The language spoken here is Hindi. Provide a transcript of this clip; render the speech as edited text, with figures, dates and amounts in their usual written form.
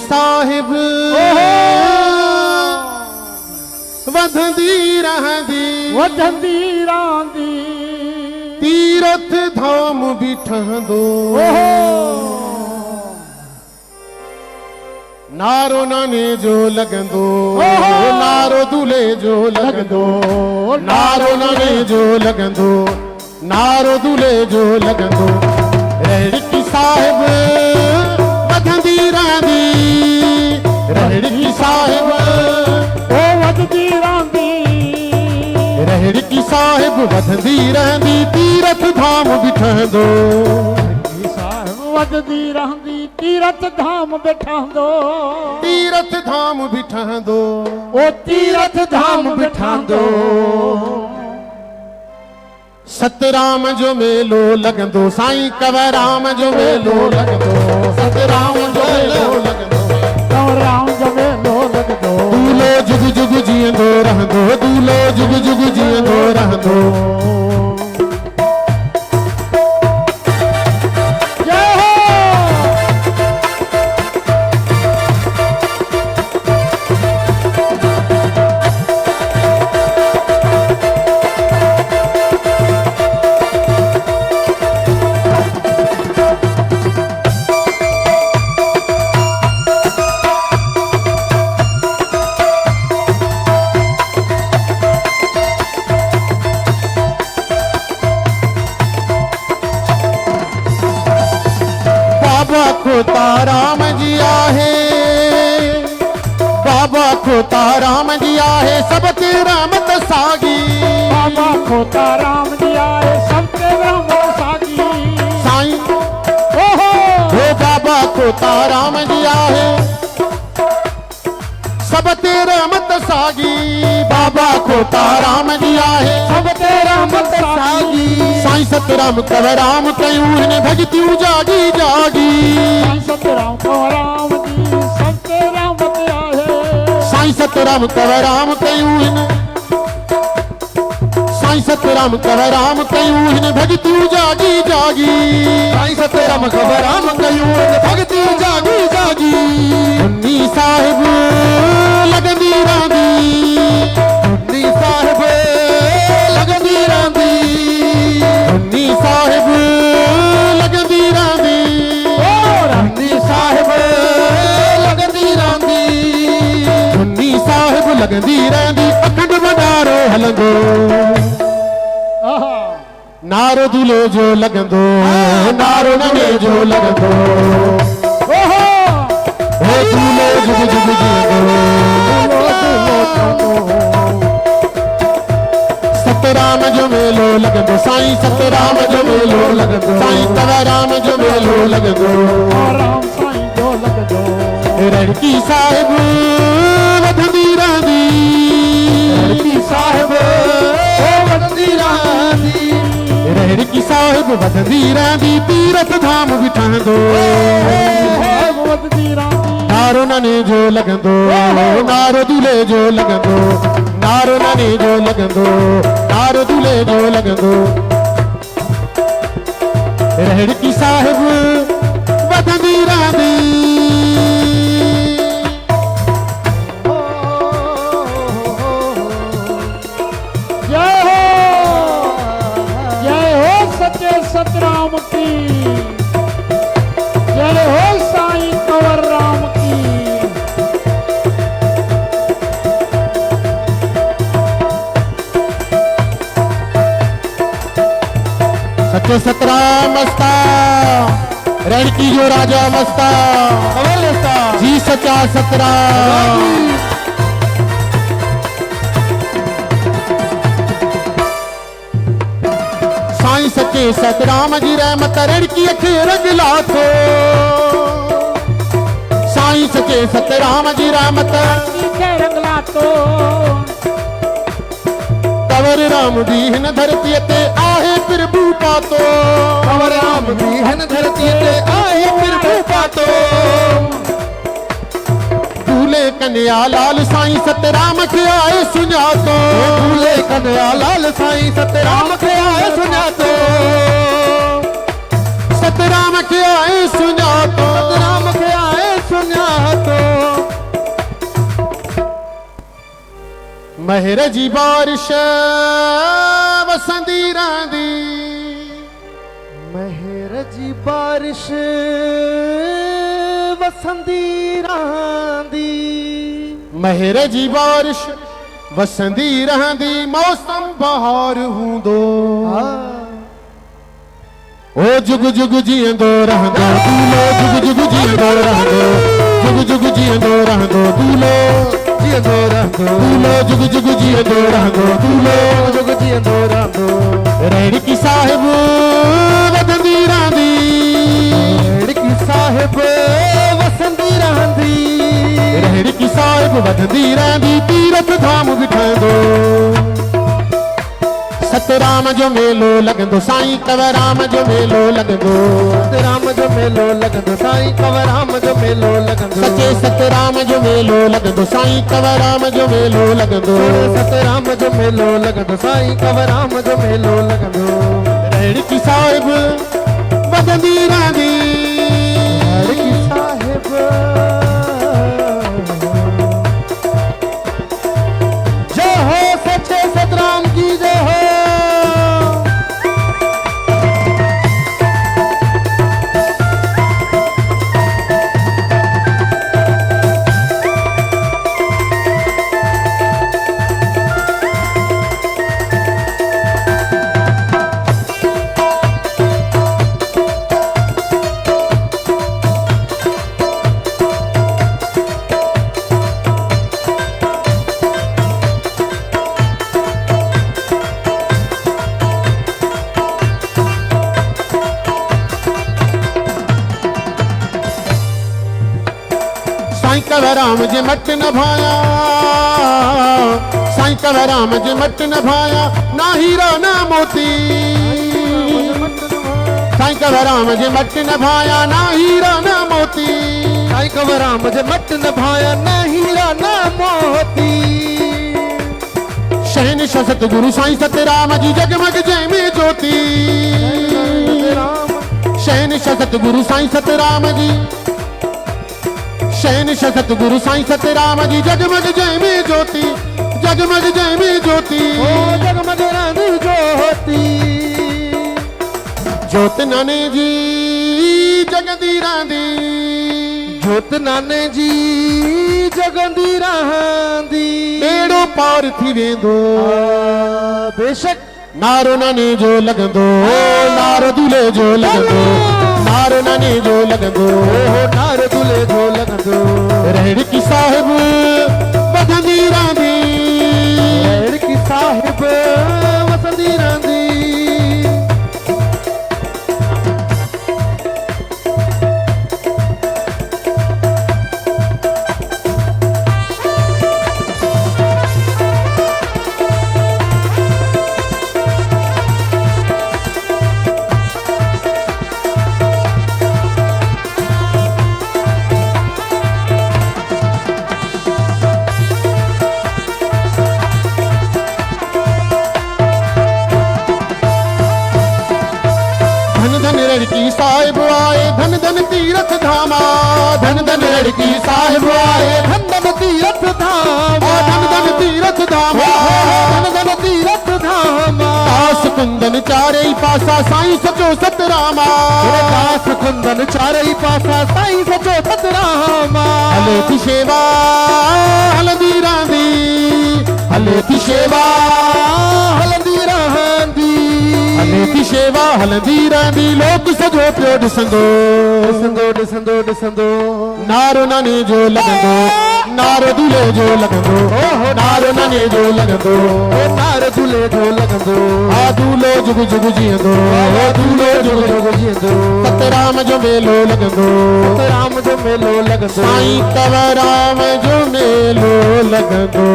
साहिब वधंदी रहंदी तीरथ धाम भी ठहंदो नारो नाने जो लगंदो नारो दूल्हे जो लगंदो नारो नाने जो लगंदो नारो दूल्हे जो लगंदो रेड़की साहिब वधंदी रहंदी रेड़की साहिब वधंदी रहंदी रेड़की साहिब वधंदी रहंदी तीरथ धाम भी ठहंदो वधदी रहंदी तीरथ धाम बिठांदो तीरथ धाम बिठांदो ओ तीरथ धाम बिठांदो सतराम जो मेलो लगंदो साईं कंवराम जो मेलो लगंदो सतराम जो मेलो लगंदो कंवराम जो मेलो लगंदो दूल्हो जुग जुग जींदो रहंदो दूल्हो जुग जुग जींदो रहंदो राम जी आहे बाबा खोता राम जी आहे सब तेरा मत सागी बाबा खोता राम जी आहे सब तेरा मत सागी साईं ओहो हो बाबा खोता राम जी आहे सब तेरा मत सागी बाबा खोता राम जी आहे सब तेरा मत सागी साईं सतराम कंवराम कयूं हिन भगतियूं जागी जागी सतराम कंवराम जी सब तेरा मत आहे साईं सतराम कंवराम कयूं हिन साईं सतराम कंवराम कयूं हिन भगतियूं जागी जागी साईं सतराम कंवराम कयूं हिन भगतियूं जागी जागी मुन्नी साहिब लगंदी रहंदी मुन्नी साहिब लगंदी रहंदी मुन्नी साहिब लगंदी रहंदी मुन्नी साहिब लगंदी रहंदी मुन्नी साहिब लगंदी रहंदी अखंड भंडारो हलंदो नारो दूल्हे जो लगंदो नारो नने जो लगंदो ओहो हे दूल्हे जुग जुग जींदो सतराम जो मेलो लगंदो साईं सतराम जो मेलो लगंदो साईं कंवराम जो मेलो लगंदो राम साईं जो लगंदो रेड़की साहिब वधंदी रहंदी रेड़की साहिब वधंदी रहंदी रेड़की साहिब वधंदी रहंदी तीरथ धाम भी ठहंदो वधंदी रहंदी नारो नने जो लगंदो नारो दूल्हे जो लगंदो नारो नने जो लगंदो नारो दूल्हे जो लगंदो रेड़की साहिब वधंदी रहंदी सतराम की जय हो साईं कंवराम की सच्चे सतराम मस्ता रेड़की जो राजा मस्ता जी सच्चा सतराम साईं सच्चे सतराम जी रहमत रेड़की अखे रंग लाथो साईं सच्चे सतराम जी रहमत रंग लाथो कंवर राम भी हिन धरती ते आहे प्रभु पातो कंवर राम भी हिन धरती ते आहे प्रभु पातो दूल्हे कन्या लाल साईं सतराम खे आए सुञातो दूल्हे कन्या लाल साईं सतराम खे आए सुञातो सतराम खे आए सुञातो सतराम खे आए सुञातो महर जी बारिश वसंदी रहंदी महर जी बारिश वसंदी रहंदी महर जी बारिश वसंदी रहंदी मौसम बहार हूंदो ओ जुग जुग जींदो रहंदो दूल्हो जुग जुग जींदो रहंदो जुग जुग जींदो रहंदो दूल्हो जींदो रहंदो दूल्हो जुग जुग जींदो रहंदो दूल्हो जुग जींदो रहंदो रेड़की साहिब वधंदी रहंदी रेड़की साहिब वसंदी रहंदी रेड़की साहिब वधंदी रहंदी तीरथ धाम बिठाईंदो सतराम जो मेलो लगंदो साईं कंवराम जो मेलो लगंदो सतराम जो मेलो लगंदो साईं कंवराम जो मेलो लगंदो सचे सतराम जो मेलो लगंदो साईं कंवराम जो मेलो लगंदो सतराम जो मेलो लगंदो साईं कंवराम जो मेलो लगंदो रेड़की साहिब वधंदी रहंदी रेड़की साहिब जय हो सचे सतराम की जय हो साईं कंवराम जे मट न भाया साईं कंवराम जे मट न भाया ना हीरा ना मोती साईं कंवराम जे मट न भाया ना हीरा ना मोती साईं कंवराम जे मट न भाया ना हीरा ना मोती शहंशाह सतगुरु साईं सतराम जी जगमग जंहिंमें ज्योति शहंशाह सतगुरु साईं सतराम जी शहंशाह सतगुरु साईं सतराम जी जगमग जंहिंमें ज्योति जगमग जंहिंमें ज्योति ओ जगमग रहंदी ज्योति ज्योत नाने जी जगंदी रहंदी ज्योत नाने जी जगंदी रहंदी बेड़ो पार थी वेंदो बेशक नारो नाने जो लगंदो नारो दूल्हे जो लगंदो नारो नाने जो लगंदो नारो दूल्हे जो लगंदो रेड़की साहिब वधंदी रहंदी रेड़की साहिब वसंदी रहंदी रेड़की साहिब आए धन धन तीरथ धामा धन धन रेड़की साहिब आए धन धन तीरथ धामा धन धन तीरथ धामा धन धन तीरथ धामा दास कुंदन चारे पासा साईं सचो सतरामा दास कुंदन चारे पासा साईं सचो सतरामा हले थी शेवा हलंदी रहंदी हले थी शेवा हलंदी रहंदी हले थी शेवा हलंदी रहंदी लोक सजो पियो ॾिसंदो ॾिसंदो ॾिसंदो ॾिसंदो नारो नाने जो लगंदो नारो दूल्हे जो लगंदो नारो नाने जो लगंदो नारो दूल्हे जो लगंदो आ दूल्हो जुग जुग जींदो दूल्हो जुग जुग जींदो सतराम जो मेलो लगंदो सतराम जो मेलो लगंदो साईं कंवराम जो मेलो लगंदो